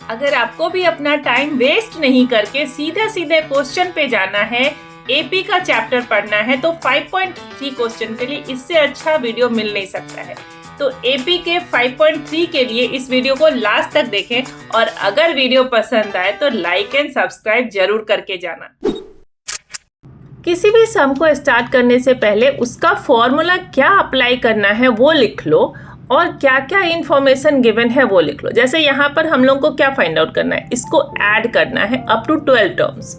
अगर आपको भी अपना टाइम वेस्ट नहीं करके सीधे सीधे क्वेश्चन पे जाना है, एपी का चैप्टर पढ़ना है, तो 5.3 क्वेश्चन के लिए इससे अच्छा वीडियो मिल नहीं सकता है। तो एपी के 5.3 के लिए इस वीडियो को लास्ट तक देखें और अगर वीडियो पसंद आए तो लाइक एंड सब्सक्राइब जरूर करके जाना। किसी भी सम को स्टार्ट करने से पहले उसका फॉर्मूला क्या अप्लाई करना है वो लिख लो और क्या क्या इंफॉर्मेशन गिवन है वो लिख लो। जैसे यहाँ पर हम लोग को क्या फाइंड आउट करना है, इसको ऐड करना है अप टू 12 टर्म्स,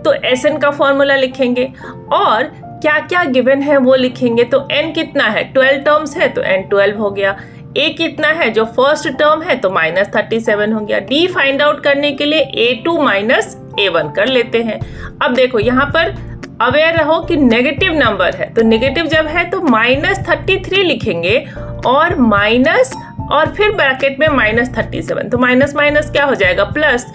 तो एसएन का फॉर्मूला लिखेंगे और क्या क्या गिवन है वो लिखेंगे। तो एन कितना है, 12 टर्म्स है तो एन 12 हो गया। ए कितना है, जो फर्स्ट टर्म है तो -37 हो गया। डी फाइंड आउट करने के लिए A2 -A1 कर लेते हैं। अब देखो यहाँ पर अवेयर रहो कि नेगेटिव नंबर है, तो नेगेटिव जब है तो -33 लिखेंगे और माइनस और फिर ब्रैकेट में -37, तो माइनस माइनस क्या हो जाएगा प्लस।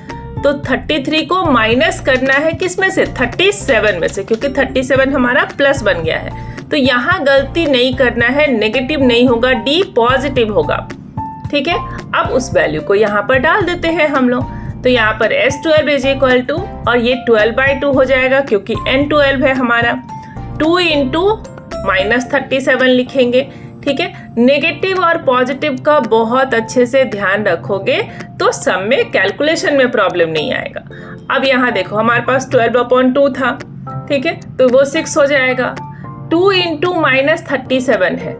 तो 33 को माइनस करना है किस में से, 37 में से, क्योंकि 37 हमारा प्लस बन गया है। तो यहाँ गलती नहीं करना है, नेगेटिव नहीं होगा, डी पॉजिटिव होगा। ठीक है, अब उस वैल्यू को यहाँ पर डाल देते हैं हम लोग। तो यहाँ पर S12 इज इक्वल टू, और ये 12/2 हो जाएगा क्योंकि N12 है हमारा, 2 इंटू -37 लिखेंगे। ठीक है, नेगेटिव और पॉजिटिव का बहुत अच्छे से ध्यान रखोगे तो सम में कैलकुलेशन में प्रॉब्लम नहीं आएगा। अब यहाँ देखो हमारे पास 12/2 था, ठीक है, तो वो 6 हो जाएगा। 2 इंटू -37 है,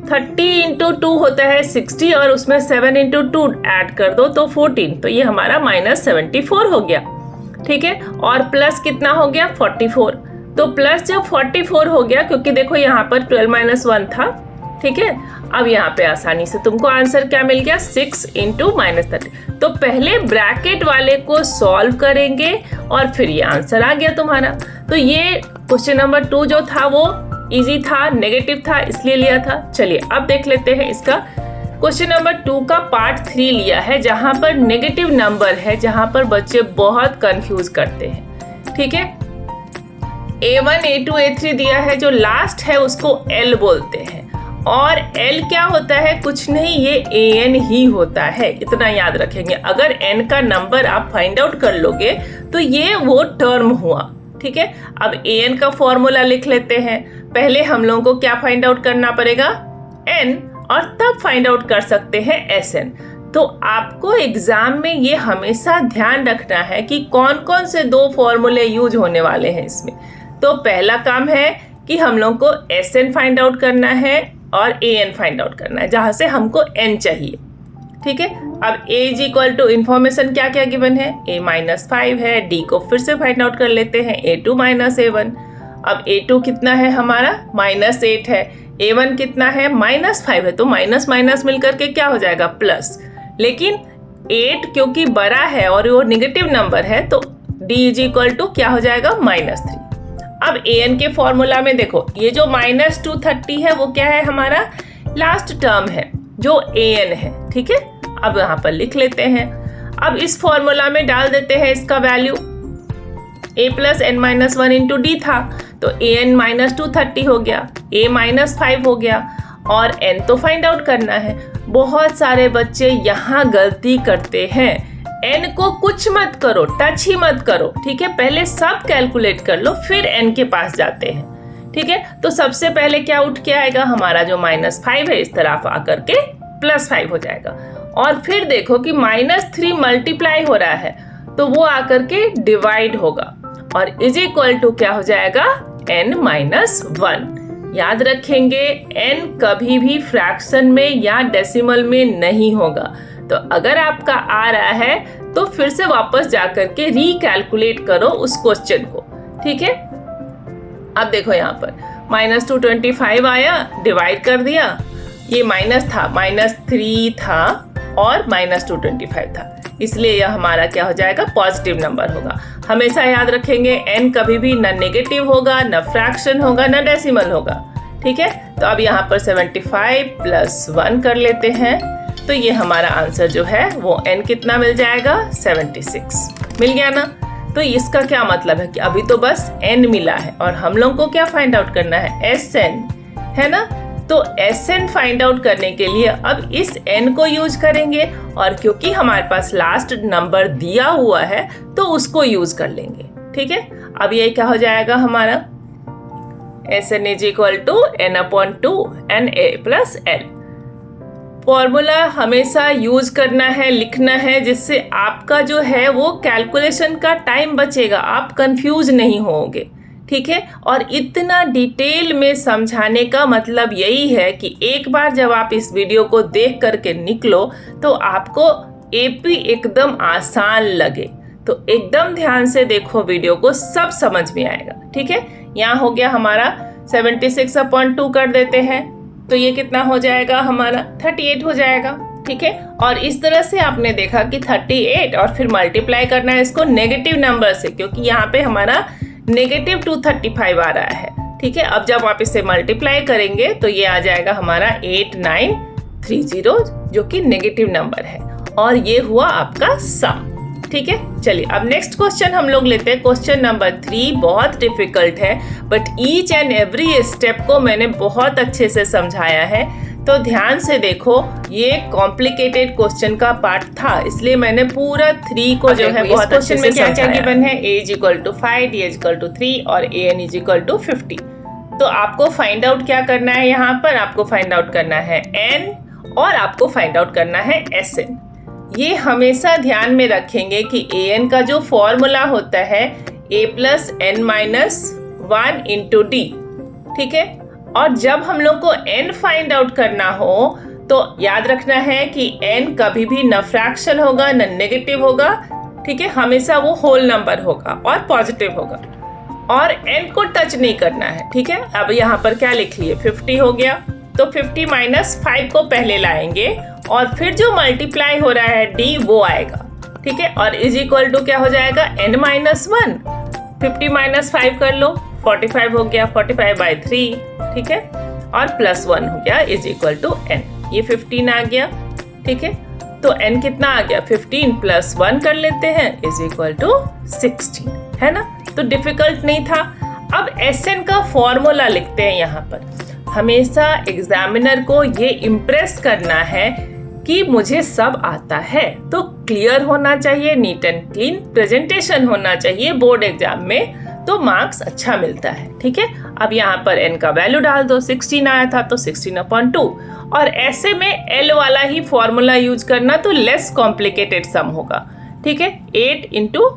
30 इंटू 2 होता है 60 और उसमें 7 इंटू 2 ऐड कर दो तो 14, तो ये हमारा -74 हो गया। ठीक है, और प्लस कितना हो गया 44, तो प्लस जब 44 हो गया, क्योंकि देखो यहाँ पर 12 - 1 था। ठीक है, अब यहाँ पे आसानी से तुमको आंसर क्या मिल गया, 6 इंटू -30। तो पहले ब्रैकेट वाले को सॉल्व करेंगे और फिर ये आंसर आ गया तुम्हारा। तो ये क्वेश्चन नंबर 2 जो था वो इजी था, नेगेटिव था इसलिए लिया था। चलिए अब देख लेते हैं इसका क्वेश्चन नंबर 2 का पार्ट 3 लिया है, जहां पर नेगेटिव नंबर है, जहां पर बच्चे बहुत कंफ्यूज करते हैं। ठीक है, A1 A2 A3 दिया है, जो लास्ट है उसको L बोलते हैं और L क्या होता है, कुछ नहीं, ये AN ही होता है, इतना याद रखेंगे। अगर N का नंबर आप फाइंड आउट कर लोगे तो ये वो टर्म हुआ। ठीक है, अब AN का फॉर्मूला लिख लेते हैं। पहले हम लोगों को क्या फाइंड आउट करना पड़ेगा, N, और तब फाइंड आउट कर सकते हैं SN। तो आपको एग्जाम में ये हमेशा ध्यान रखना है कि कौन कौन से 2 फॉर्मूले यूज होने वाले हैं इसमें। तो पहला काम है कि हम लोग को SN फाइंड आउट करना है और AN फाइंड आउट करना है, जहां से हमको N चाहिए। ठीक है, अब A is equal to information क्या क्या गिवन है, A -5 है, D को फिर से फाइंड आउट कर लेते हैं, A2 -A1। अब A2 कितना है हमारा, -8 है, A1 कितना है, -5 है, तो माइनस माइनस मिलकर के क्या हो जाएगा प्लस। लेकिन 8 क्योंकि बड़ा है और वो नेगेटिव नंबर है तो D इज इक्वल टू क्या हो जाएगा -3। अब AN के फॉर्मूला में देखो, ये जो -230 है वो क्या है, हमारा लास्ट टर्म है जो AN है। ठीक है, अब यहाँ पर लिख लेते हैं। अब इस फॉर्मूला में डाल देते हैं इसका value, A + N-1 into D था, तो AN -230 हो गया, A -5 हो गया और N तो फाइंड आउट करना है। बहुत सारे बच्चे यहाँ गलती करते हैं, N को कुछ मत करो, टच ही मत करो। ठीक है, पहले सब कैलकुलेट कर लो फिर N के पास जाते हैं। ठीक है, तो सबसे पहले क्या उठ के आएगा, हमारा जो -5 है इस तरफ आकर के +5 हो जाएगा, और फिर देखो कि -3 मल्टीप्लाई हो रहा है तो वो आकर के डिवाइड होगा और इज इक्वल टू क्या हो जाएगा, N-1। याद रखेंगे N कभी भी फ्रैक्शन में या डेसिमल में नहीं होगा। तो अगर आपका आ रहा है तो फिर से वापस जाकर के रिकैलकुलेट करो उस क्वेश्चन को। ठीक है, अब देखो यहाँ पर -225 आया, डिवाइड कर दिया, ये माइनस था, -3 था और -225 था, इसलिए यह हमारा क्या हो जाएगा, पॉजिटिव नंबर होगा। हमेशा याद रखेंगे N कभी भी न नेगेटिव होगा, न फ्रैक्शन होगा, न डेसिमल होगा। ठीक है, तो अब यहाँ पर 75 + 1 कर लेते हैं, तो ये हमारा आंसर जो है वो N कितना मिल जाएगा, 76 मिल गया ना। तो इसका क्या मतलब है कि अभी तो बस N मिला है और हम लोग को क्या फाइंड आउट करना है, SN, है ना। तो Sn फाइंड आउट करने के लिए अब इस n को यूज करेंगे और क्योंकि हमारे पास लास्ट नंबर दिया हुआ है तो उसको यूज कर लेंगे। ठीक है, अब ये क्या हो जाएगा हमारा Sn is equal to n/2 Na plus l। Formula हमेशा यूज करना है, लिखना है, जिससे आपका जो है वो कैलकुलेशन का टाइम बचेगा, आप कंफ्यूज नहीं होंगे। ठीक है, और इतना डिटेल में समझाने का मतलब यही है कि एक बार जब आप इस वीडियो को देख करके निकलो तो आपको एपी एकदम आसान लगे। तो एकदम ध्यान से देखो वीडियो को, सब समझ में आएगा। ठीक है, यहाँ हो गया हमारा 76/2 कर देते हैं तो ये कितना हो जाएगा हमारा 38 हो जाएगा। ठीक है, और इस तरह से आपने देखा कि 38 और फिर मल्टीप्लाई करना है इसको नेगेटिव नंबर से, क्योंकि यहाँ पे हमारा -235 आ रहा है। ठीक है, अब जब आप इसे मल्टीप्लाई करेंगे तो ये आ जाएगा हमारा 8930 जो कि नेगेटिव नंबर है, और ये हुआ आपका सम। ठीक है, चलिए अब नेक्स्ट क्वेश्चन हम लोग लेते हैं। क्वेश्चन नंबर 3 बहुत डिफिकल्ट है, but each and every step को मैंने बहुत अच्छे से समझाया है, तो ध्यान से देखो। ये कॉम्प्लिकेटेड क्वेश्चन का पार्ट था, इसलिए मैंने पूरा 3 को जो है बहुत अच्छे से समझाया। क्या गिवन है, a is equal to 5, d is equal to 3 और an इज इक्वल टू 50। तो आपको फाइंड आउट क्या करना है, यहाँ पर आपको फाइंड आउट करना है n और आपको फाइंड आउट करना है Sn। ये हमेशा ध्यान में रखेंगे कि an का जो फॉर्मूला होता है a plus n minus 1 into D. ठीक है, और जब हम लोग को n फाइंड आउट करना हो तो याद रखना है कि n कभी भी न फ्रैक्शन होगा न नेगेटिव होगा। ठीक है, हमेशा वो होल नंबर होगा और पॉजिटिव होगा, और n को टच नहीं करना है। ठीक है, अब यहाँ पर क्या लिख लिए 50 हो गया, तो 50 माइनस 5 को पहले लाएंगे और फिर जो मल्टीप्लाई हो रहा है d वो आएगा। ठीक है, और इज इक्वल टू क्या हो जाएगा n माइनस 1, 50 माइनस 5 कर लो 45 हो गया, 45/3। ठीक है, और प्लस 1 हो गया इज इक्वल टू n, ये 15 आ गया। ठीक है, तो n कितना आ गया 15 प्लस 1 कर लेते हैं इज इक्वल टू 16, है ना। तो डिफिकल्ट नहीं था। अब Sn का फॉर्मूला लिखते हैं यहाँ पर। हमेशा एग्जामिनर को ये इम्प्रेस करना है कि मुझे सब आता है, तो क्लियर होना चाहिए, नीट एंड क्लीन प्रेजेंटेशन होना चाहिए बोर्ड एग्जाम में, तो मार्क्स अच्छा मिलता है। ठीक है, अब यहाँ पर n का वैल्यू डाल दो, 16 आया था तो 16/2, और ऐसे में l वाला ही फॉर्मूला यूज करना तो लेस कॉम्प्लिकेटेड सम होगा। ठीक है, 8 इंटू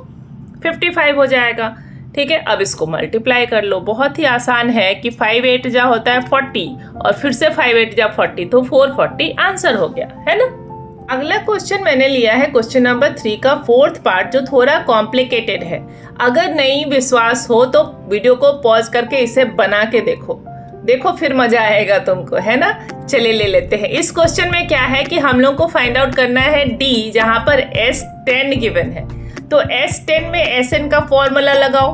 55 हो जाएगा। ठीक है, अब इसको मल्टीप्लाई कर लो, बहुत ही आसान है कि 5 8 जा होता है 40 और फिर से 5 8 जा 40, तो 440 आंसर हो गया, है ना। अगला क्वेश्चन मैंने लिया है क्वेश्चन नंबर 3 का 4th पार्ट, जो थोड़ा कॉम्प्लिकेटेड है। अगर नहीं विश्वास हो तो वीडियो को पॉज करके इसे बना के देखो फिर मजा आएगा तुमको, है ना। चलिए ले लेते हैं। इस क्वेश्चन में क्या है कि हम लोग को फाइंड आउट करना है d, जहां पर S10 गिवन है, तो S10 में Sn का फॉर्मूला लगाओ।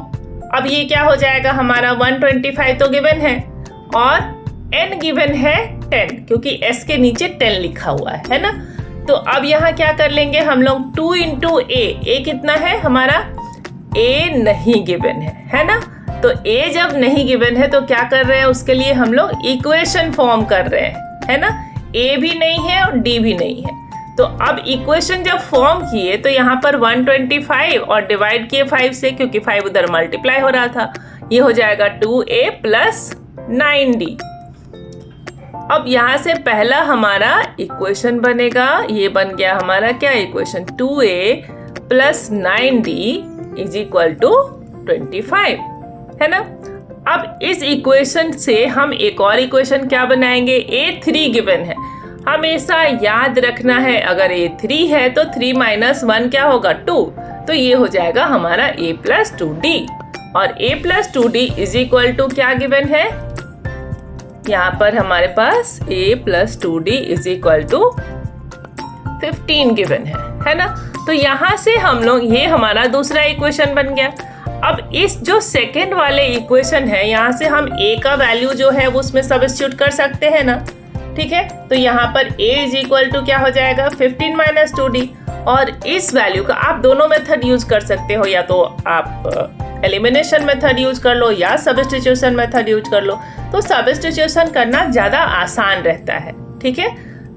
अब ये क्या हो जाएगा हमारा 125 तो गिवन है और n गिवन है 10, क्योंकि s के नीचे 10 लिखा हुआ है ना। तो अब यहाँ क्या कर लेंगे हम लोग 2 इंटू a कितना है हमारा, a नहीं गिवन है ना। तो a जब नहीं गिवन है तो क्या कर रहे हैं, उसके लिए हम लोग इक्वेशन फॉर्म कर रहे हैं, है ना। a भी नहीं है और d भी नहीं है, तो अब इक्वेशन जब फॉर्म किए तो यहाँ पर 125 और डिवाइड किए 5 से, क्योंकि 5 उधर मल्टीप्लाई हो रहा था, ये हो जाएगा 2a प्लस 9d। अब यहाँ से पहला हमारा इक्वेशन बनेगा, ये बन गया हमारा क्या equation, 2a plus 9d is equal to 25, है ना। अब इस इक्वेशन से हम एक और इक्वेशन क्या बनाएंगे, a3 गिवन है। हमेशा याद रखना है, अगर a3 है तो 3 माइनस 1 क्या होगा 2, तो ये हो जाएगा हमारा a प्लस 2d, और a plus 2d is equal to क्या गिवन है, यहाँ पर हमारे पास a plus 2d is equal to 15 given है ना। तो यहाँ से हम लोग, ये हमारा दूसरा इक्वेशन बन गया। अब इस जो सेकेंड वाले इक्वेशन है, यहाँ से हम a का वैल्यू जो है वो उसमें सब्स्टिट्यूट कर सकते हैं ना। ठीक है, तो यहाँ पर a इज इक्वल टू क्या हो जाएगा 15 माइनस 2d, और इस वैल्यू का आप दोनों मेथड यूज कर सकते हो, या तो आप एलिमिनेशन मेथड यूज कर लो या सब्स्टिट्यूशन मेथड यूज कर लो। तो सब्स्टिट्यूशन करना ज़्यादा आसान रहता है, ठीक है।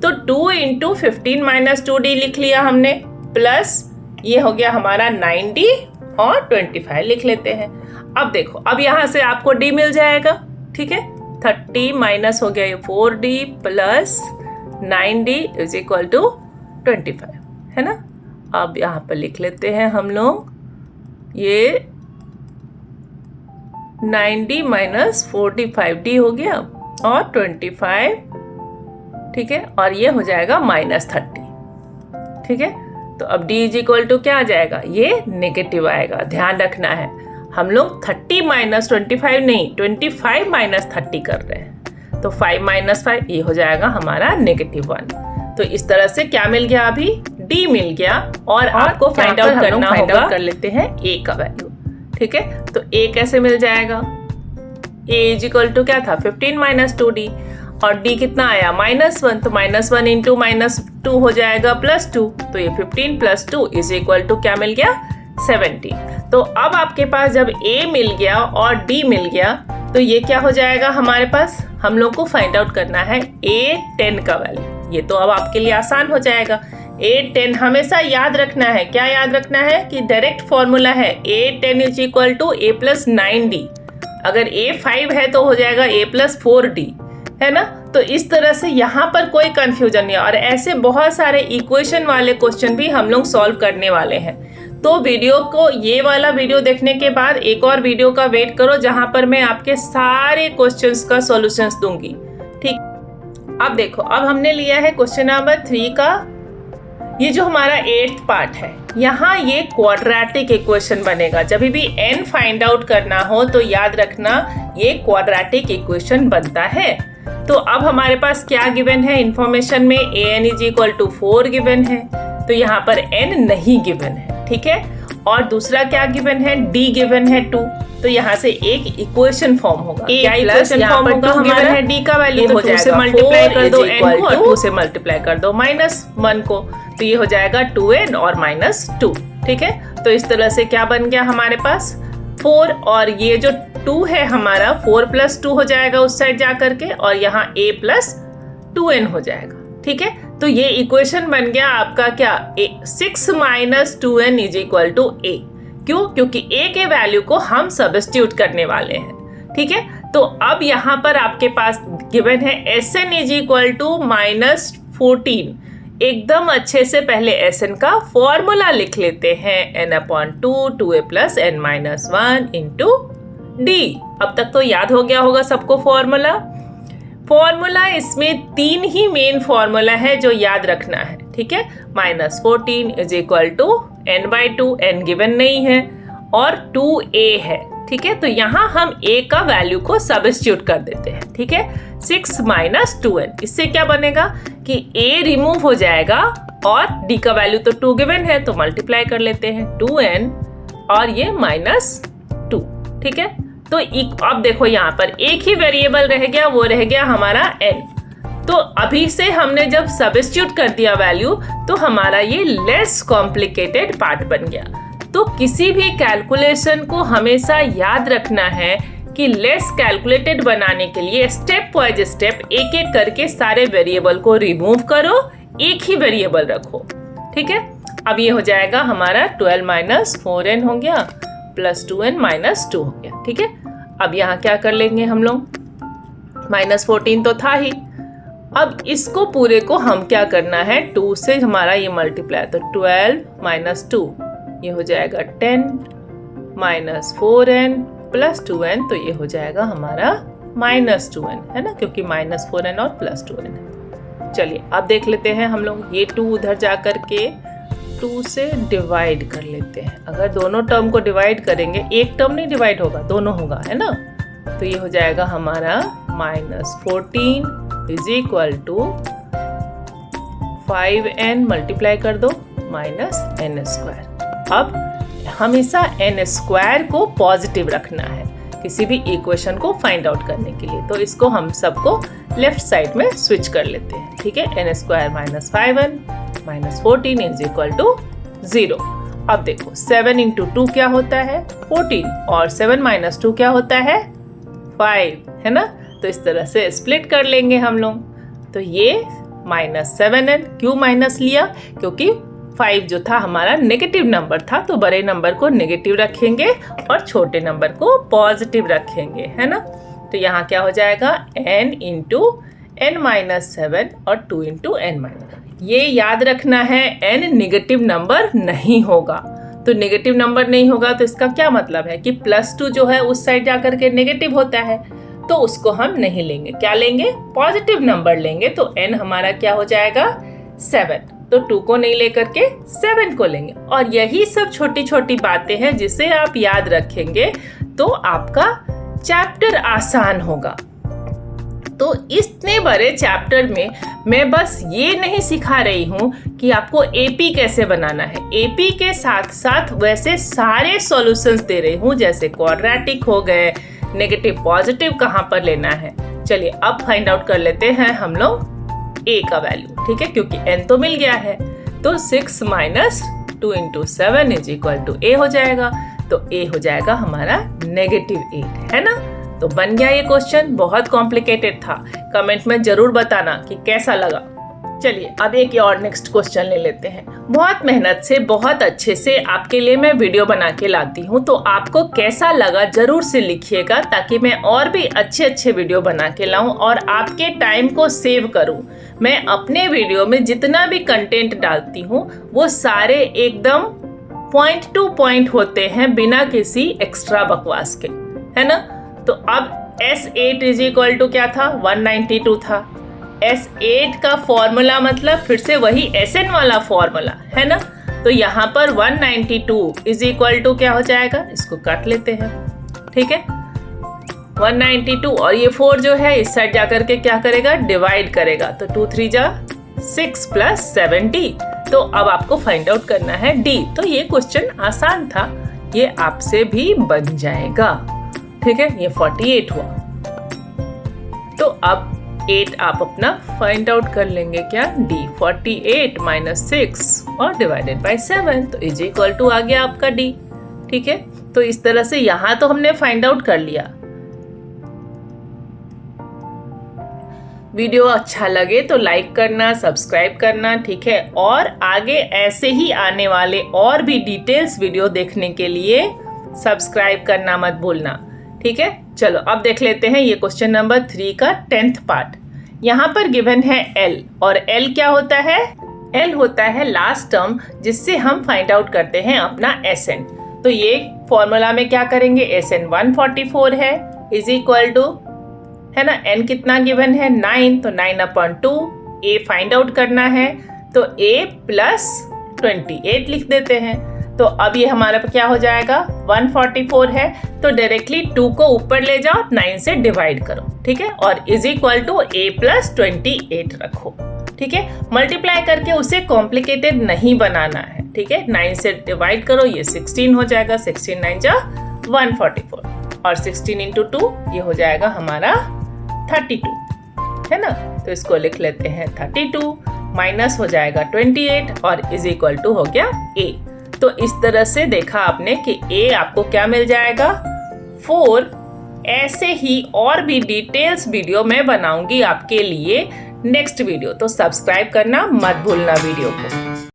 तो 2 इंटू 15 माइनस 2d लिख लिया हमने, प्लस ये हो गया हमारा 9d और 25 लिख लेते हैं। अब देखो, अब यहाँ से आपको d मिल जाएगा, ठीक है। 30 माइनस हो गया ये 4d plus 9d is equal to 25, है ना। अब यहाँ पर लिख लेते हैं हम लोग ये 9d माइनस 45d हो गया और 25, ठीक है, और ये हो जाएगा -30, ठीक है। तो अब d इज इक्वल टू क्या आ जाएगा, ये नेगेटिव आएगा, ध्यान रखना है। हम लोग 30 माइनस 25 नहीं, 25 माइनस 30 कर रहे हैं। तो 5 माइनस 5 ये हो जाएगा हमारा -1। तो इस तरह से क्या मिल गया, अभी d मिल गया। और आपको फाइंड आउट करना होगा, कर लेते हैं a का वैल्यू, ठीक है। तो a कैसे मिल जाएगा, a इज इक्वल टू क्या था 15 माइनस 2d और d कितना आया -1, तो -1 इंटू -2 हो जाएगा +2। तो ये 15 प्लस 2 इज इक्वल टू क्या मिल गया 70। तो अब आपके पास जब a मिल गया और d मिल गया तो ये क्या हो जाएगा हमारे पास, हम लोग को फाइंड आउट करना है a10 का वैल्यू। ये तो अब आपके लिए आसान हो जाएगा। a10 हमेशा याद रखना है, क्या याद रखना है कि डायरेक्ट फॉर्मूला है a10 is equal to a plus 9d। अगर a 5 है तो हो जाएगा a प्लस 4d, है ना। तो इस तरह से यहाँ पर कोई कंफ्यूजन नहीं है। और ऐसे बहुत सारे इक्वेशन वाले क्वेश्चन भी हम लोग सॉल्व करने वाले हैं। तो वीडियो को, ये वाला वीडियो देखने के बाद एक और वीडियो का वेट करो जहाँ पर मैं आपके सारे क्वेश्चंस का सॉल्यूशंस दूंगी, ठीक। अब देखो, अब हमने लिया है क्वेश्चन नंबर 3 का, ये जो हमारा 8th पार्ट है। यहाँ ये क्वाड्रेटिक इक्वेशन बनेगा। जब भी n फाइंड आउट करना हो तो याद रखना ये क्वाड्रेटिक इक्वेशन बनता है। तो अब हमारे पास क्या गिवन है इंफॉर्मेशन में, an is equal to 4 given है, तो यहाँ पर n नहीं गिवन है, ठीक है। और दूसरा क्या गिवन है, d गिवन है 2, तो यहाँ से एक इक्वेशन फॉर्म होगा। क्या इक्वेशन फॉर्म होगा हमारा, है d का वैल्यू हो जाएगा, से मल्टीप्लाई कर दो n को और 2 से मल्टीप्लाई कर दो -1 को, तो ये हो जाएगा 2n और -2, ठीक है। तो इस तरह से क्या बन गया हमारे पास 4, और ये जो 2 है हमारा 4 प्लस 2 हो जाएगा उस साइड जा करके, और यहाँ a प्लस 2n हो जाएगा, ठीक है। तो ये इक्वेशन बन गया आपका क्या, 6 minus 2n is equal to a। क्यों, क्योंकि a के वैल्यू को हम सब्स्टिट्यूट करने वाले हैं, ठीक है। तो अब यहाँ पर आपके पास गिवन है sn इज इक्वल टू -14। एकदम अच्छे से पहले sn का फॉर्मूला लिख लेते हैं, n/2 2a plus n minus 1 into d। अब तक तो याद हो गया होगा सबको फॉर्मूला। इसमें 3 ही मेन फॉर्मूला है जो याद रखना है, ठीक है। -14 is equal to n/2, n given नहीं है, और 2a है, ठीक है। तो यहाँ हम a का वैल्यू को सब्स्टिट्यूट कर देते हैं, ठीक है। 6 माइनस 2n, इससे क्या बनेगा कि a रिमूव हो जाएगा और d का वैल्यू तो 2 गिवन है, तो मल्टीप्लाई कर लेते हैं 2n और ये -2, ठीक है। तो अब देखो यहाँ पर एक ही वेरिएबल रह गया, वो रह गया हमारा n। तो अभी से हमने जब सब्स्टिट्यूट कर दिया वैल्यू तो हमारा ये लेस कॉम्प्लिकेटेड पार्ट बन गया। तो किसी भी कैलकुलेशन को हमेशा याद रखना है कि लेस कैलकुलेटेड बनाने के लिए स्टेप वाइज स्टेप एक एक करके सारे वेरिएबल को रिमूव करो, एक ही वेरिएबल रखो, ठीक है। अब ये हो जाएगा हमारा 12 माइनस 4n हो गया प्लस 2n माइनस 2 हो गया, ठीक है। अब यहाँ क्या कर लेंगे हम लोग, -14 तो था ही, अब इसको पूरे को हम क्या करना है, 2 से हमारा ये मल्टीप्लाई, तो 12 माइनस 2 ये हो जाएगा 10 माइनस 4n प्लस 2n, तो ये हो जाएगा हमारा -2n, है ना, क्योंकि -4n और +2n है। चलिए अब देख लेते हैं हम लोग, ये 2 उधर जा कर के 2 से डिवाइड कर लेते हैं। अगर दोनों टर्म को डिवाइड करेंगे, एक टर्म नहीं डिवाइड होगा, दोनों होगा, है ना। तो ये हो जाएगा हमारा -14 is equal to 5n multiply कर दो -n²। अब हमेशा n² को पॉजिटिव रखना है किसी भी इक्वेशन को फाइंड आउट करने के लिए। तो इसको हम सबको लेफ्ट साइड में स्विच कर लेते हैं, ठीक है। n² -5n -14 is equal to 0। अब देखो 7 इंटू 2 क्या होता है 14 और 7 माइनस 2 क्या होता है 5, है ना। तो इस तरह से स्प्लिट कर लेंगे हम लोग। तो ये -7n क्यों माइनस लिया, क्योंकि 5 जो था हमारा नेगेटिव नंबर था, तो बड़े नंबर को नेगेटिव रखेंगे और छोटे नंबर को पॉजिटिव रखेंगे, है ना। तो यहाँ क्या हो जाएगा n इंटू n-7 और 2 इंटू n-। ये याद रखना है n नेगेटिव नंबर नहीं होगा। तो नेगेटिव नंबर नहीं होगा तो इसका क्या मतलब है कि +2 जो है उस साइड जाकर के नेगेटिव होता है, तो उसको हम नहीं लेंगे। क्या लेंगे, पॉजिटिव नंबर लेंगे। तो n हमारा क्या हो जाएगा 7, तो 2 को नहीं लेकर के 7 को लेंगे। और यही सब छोटी छोटी बातें हैं जिसे आप याद रखेंगे तो आपका चैप्टर आसान होगा। तो इतने बड़े चैप्टर में मैं बस ये नहीं सिखा रही हूँ कि आपको एपी कैसे बनाना है, एपी के साथ साथ वैसे सारे सॉल्यूशंस दे रही हूँ, जैसे क्वाड्रेटिक हो गए, नेगेटिव पॉजिटिव कहाँ पर लेना है। चलिए अब फाइंड आउट कर लेते हैं हम लोग ए का वैल्यू, ठीक है, क्योंकि एन तो मिल गया है। तो 6 minus 2 into 7 is equal to A हो जाएगा। तो ए हो जाएगा हमारा -8, है ना। तो बन गया ये क्वेश्चन, बहुत कॉम्प्लिकेटेड था। कमेंट में जरूर बताना कि कैसा लगा। चलिए अब एक और नेक्स्ट क्वेश्चन ले लेते हैं। बहुत मेहनत से बहुत अच्छे से आपके लिए मैं वीडियो बना के लाती हूँ, तो आपको कैसा लगा जरूर से लिखिएगा, ताकि मैं और भी अच्छे अच्छे वीडियो बना के लाऊं और आपके टाइम को सेव करूं। मैं अपने वीडियो में जितना भी कंटेंट डालती हूँ वो सारे एकदम पॉइंट टू पॉइंट होते हैं, बिना किसी एक्स्ट्रा बकवास के, है ना। तो अब S8 इज इक्वल टू क्या था 192 था। S8 का फॉर्मूला मतलब फिर से वही SN वाला फॉर्मूला, है ना। तो यहाँ पर 192 इज इक्वल टू क्या हो जाएगा, इसको काट लेते हैं, ठीक है। 192 और ये 4 जो है इस साइड जाकर के क्या करेगा, डिवाइड करेगा। तो 2 3 जा 6 + 70। तो अब आपको फाइंड आउट करना है D। तो ये क्वेश्चन आसान था, ये आपसे भी बन जाएगा, ठीक है। ये 48 हुआ। तो अब 8 आप अपना फाइंड आउट कर लेंगे, क्या D 48 - 6 और डिवाइडेड बाय 7, तो इज इक्वल टू आ गया आपका D, ठीक है। तो इस तरह से यहाँ तो हमने फाइंड आउट कर लिया। वीडियो अच्छा लगे तो लाइक करना, सब्सक्राइब करना, ठीक है। और आगे ऐसे ही आने वाले और भी डिटेल्स वीडियो देखने के लिए सब्सक्राइब करना मत भूलना, ठीक है। चलो अब देख लेते हैं ये क्वेश्चन नंबर 3 का 10th पार्ट। यहाँ पर गिवन है L, और L क्या होता है, L होता है लास्ट टर्म जिससे हम फाइंड आउट करते हैं अपना SN। तो ये फॉर्मूला में क्या करेंगे, SN 144 है इज इक्वल टू, है ना, N कितना गिवन है 9, तो 9/2 A फाइंड आउट करना है, तो A + 28 लिख देते हैं। तो अब ये हमारा क्या हो जाएगा 144 है, तो डायरेक्टली 2 को ऊपर ले जाओ, 9 से डिवाइड करो, ठीक है, और इज इक्वल टू A + 28 रखो, ठीक है। मल्टीप्लाई करके उसे कॉम्प्लिकेटेड नहीं बनाना है, ठीक है। 9 से डिवाइड करो, ये 16 हो जाएगा, 16 9 जा 144 और 16 इंटू 2 ये हो जाएगा हमारा 32, है ना। तो इसको लिख लेते हैं 32 माइनस हो जाएगा 28 और इज इक्वल टू हो गया A। तो इस तरह से देखा आपने कि A आपको क्या मिल जाएगा 4। ऐसे ही और भी डिटेल्स वीडियो मैं बनाऊंगी आपके लिए नेक्स्ट वीडियो, तो सब्सक्राइब करना मत भूलना वीडियो को।